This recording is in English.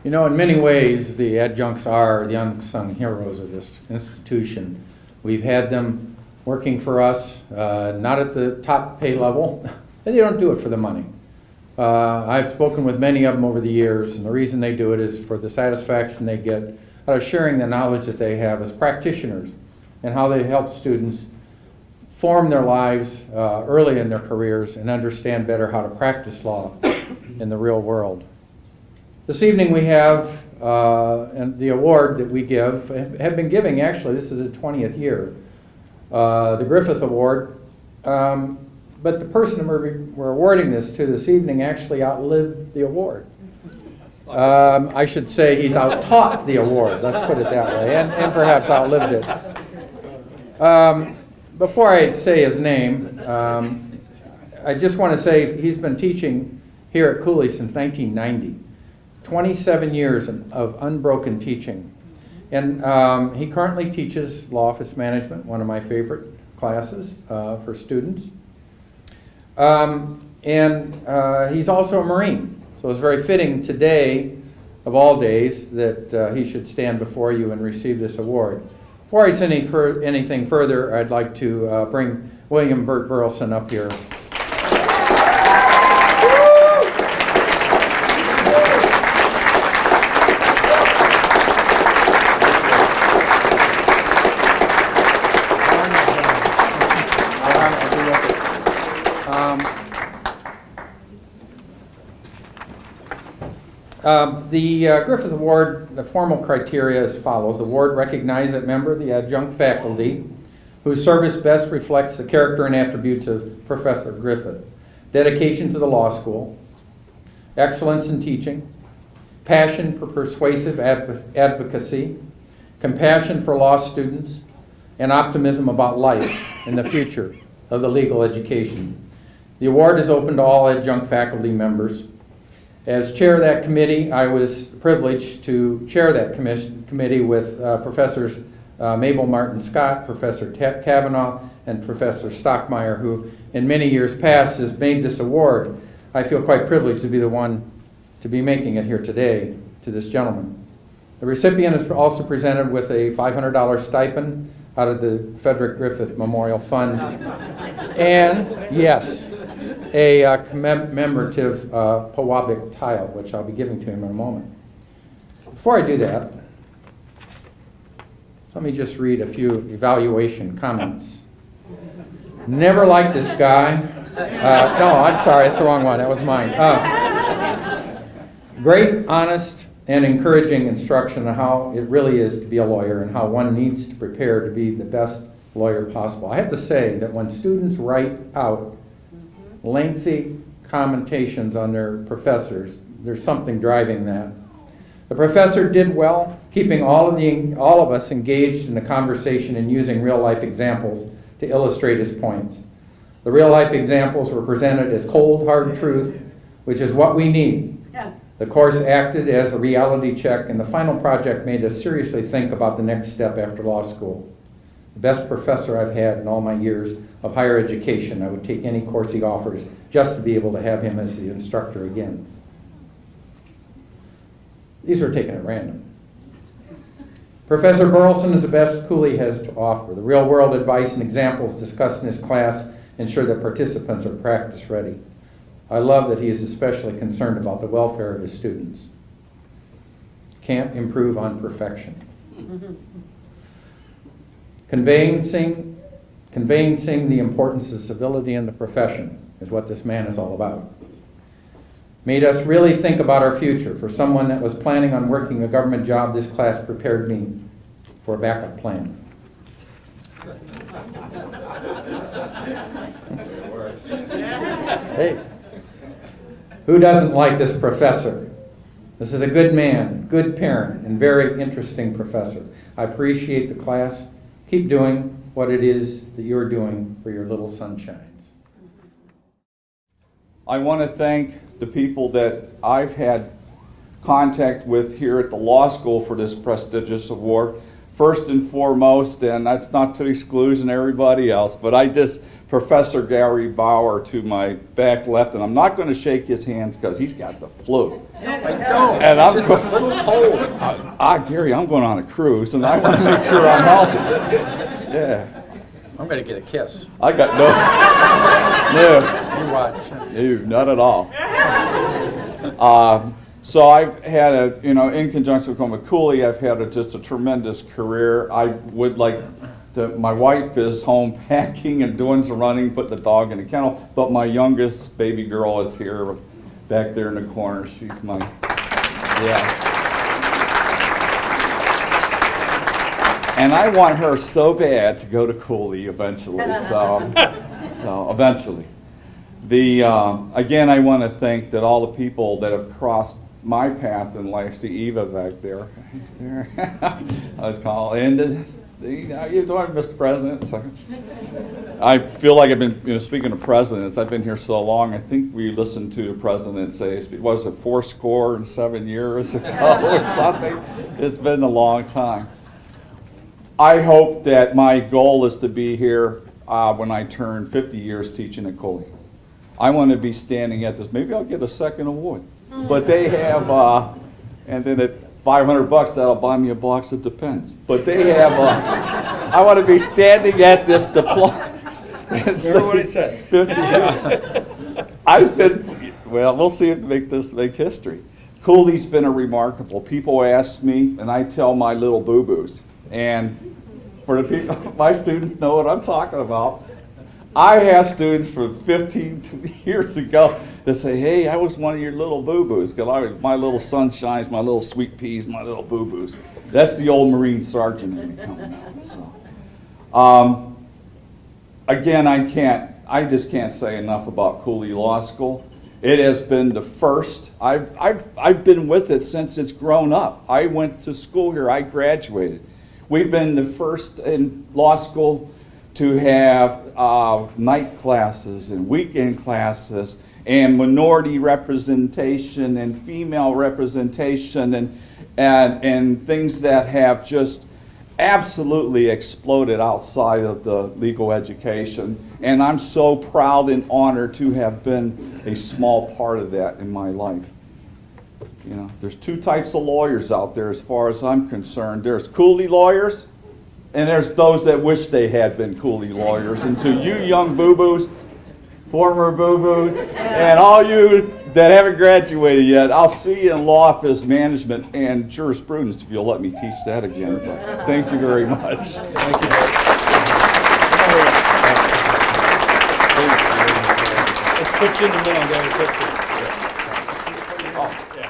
You know, in many ways, the adjuncts are the unsung heroes of this institution. We've had them working for us, not at the top pay level, and they don't do it for the money. I've spoken with many of them over the years, and the reason they do it is for the satisfaction they get out of sharing the knowledge that they have as practitioners and how they help students form their lives early in their careers and understand better how to practice law in the real world. This evening we have and the award that we give, have been giving actually, this is the 20th year, the Griffith Award, but the person we're awarding this to this evening actually outlived the award. I should say he's out-taught the award, let's put it that way, and perhaps outlived it. Before I say his name, I just want to say he's been teaching here at Cooley since 1990. 27 years of unbroken teaching. And he currently teaches law office management, one of my favorite classes for students. And he's also a Marine. So it's very fitting today, of all days, that he should stand before you and receive this award. Before I say anything further, I'd like to bring William Burt Burleson up here. The Griffith Award, the formal criteria as follows. The award recognizes a member of the adjunct faculty whose service best reflects the character and attributes of Professor Griffith. Dedication to the law school, excellence in teaching, passion for persuasive advocacy, compassion for law students, and optimism about life and the future of the legal education. The award is open to all adjunct faculty members. As chair of that committee, I was privileged to chair that committee with Professors Mabel Martin Scott, Professor Kavanaugh, and Professor Stockmeyer, who in many years past has made this award. I feel quite privileged to be the one to be making it here today to this gentleman. The recipient is also presented with a $500 stipend out of the Frederick Griffith Memorial Fund, and yes, a commemorative Pewabic tile, which I'll be giving to him in a moment. Before I do that, let me just read a few evaluation comments. Never liked this guy. No, I'm sorry, that's the wrong one. That was mine. Great, honest, and encouraging instruction on how it really is to be a lawyer and how one needs to prepare to be the best lawyer possible. I have to say that when students write out lengthy commentations on their professors, there's something driving that. The professor did well, keeping all of us engaged in the conversation and using real-life examples to illustrate his points. The real-life examples were presented as cold, hard truth, which is what we need. The course acted as a reality check, and the final project made us seriously think about the next step after law school. The best professor I've had in all my years of higher education. I would take any course he offers just to be able to have him as the instructor again. These are taken at random. Professor Burleson is the best Cooley has to offer. The real-world advice and examples discussed in his class ensure that participants are practice ready. I love that he is especially concerned about the welfare of his students. Can't improve on perfection. Conveyancing the importance of civility in the profession is what this man is all about. Made us really think about our future. For someone that was planning on working a government job, this class prepared me for a backup plan. Hey, who doesn't like this professor? This is a good man, good parent, and very interesting professor. I appreciate the class. Keep doing what it is that you're doing for your little sunshines. I want to thank the people that I've had contact with here at the law school for this prestigious award. First and foremost, and that's not to exclusion everybody else, but I just Professor Gary Bauer to my back left, and I'm not going to shake his hands because he's got the flu. No, I don't. And It's just a little cold. Gary, I'm going on a cruise, and I want to make sure I'm healthy. Yeah. I'm going to get a kiss. I got You watch. no, not at all. So I've had in conjunction with going with Cooley, I've had just a tremendous career. I would like to, my wife is home packing and doing some running, putting the dog in a kennel, but my youngest baby girl is here back there in the corner. She's my, yeah. And I want her so bad to go to Cooley eventually, so eventually. Again, I want to thank that all the people that have crossed my path in life. See Eva back there. I was calling, and how you doing, Mr. President? So, I feel like I've been, speaking of presidents, I've been here so long. I think we listened to the president say, was it 7 years ago or something? It's been a long time. I hope that my goal is to be here when I turn 50 years teaching at Cooley. I want to be standing at this. Maybe I'll get a second award. But they have, and then at $500, that'll buy me a box of Depends. But they have, I want to be standing at this diploma. Remember what he said. 50 years. I've been, well, we'll see if this make history. Cooley's been a remarkable. People ask me, and I tell my little boo-boos. And for the people, my students know what I'm talking about. I have students from 15 years ago that say, hey, I was one of your little boo-boos, because I was my little sunshines, my little sweet peas, my little boo-boos. That's the old Marine sergeant in me coming out. So, again, I just can't say enough about Cooley Law School. It has been the first. I've been with it since it's grown up. I went to school here. I graduated. We've been the first in law school to have night classes and weekend classes and minority representation and female representation and things that have just absolutely exploded outside of the legal education. And I'm so proud and honored to have been a small part of that in my life. There's two types of lawyers out there as far as I'm concerned. There's Cooley lawyers, and there's those that wish they had been Cooley lawyers. And to you young boo-boos, former boo-boos, and all you that haven't graduated yet, I'll see you in law office management and jurisprudence if you'll let me teach that again. But thank you very much. Thank you. Let's put you in the middle and get a picture. Oh, yeah.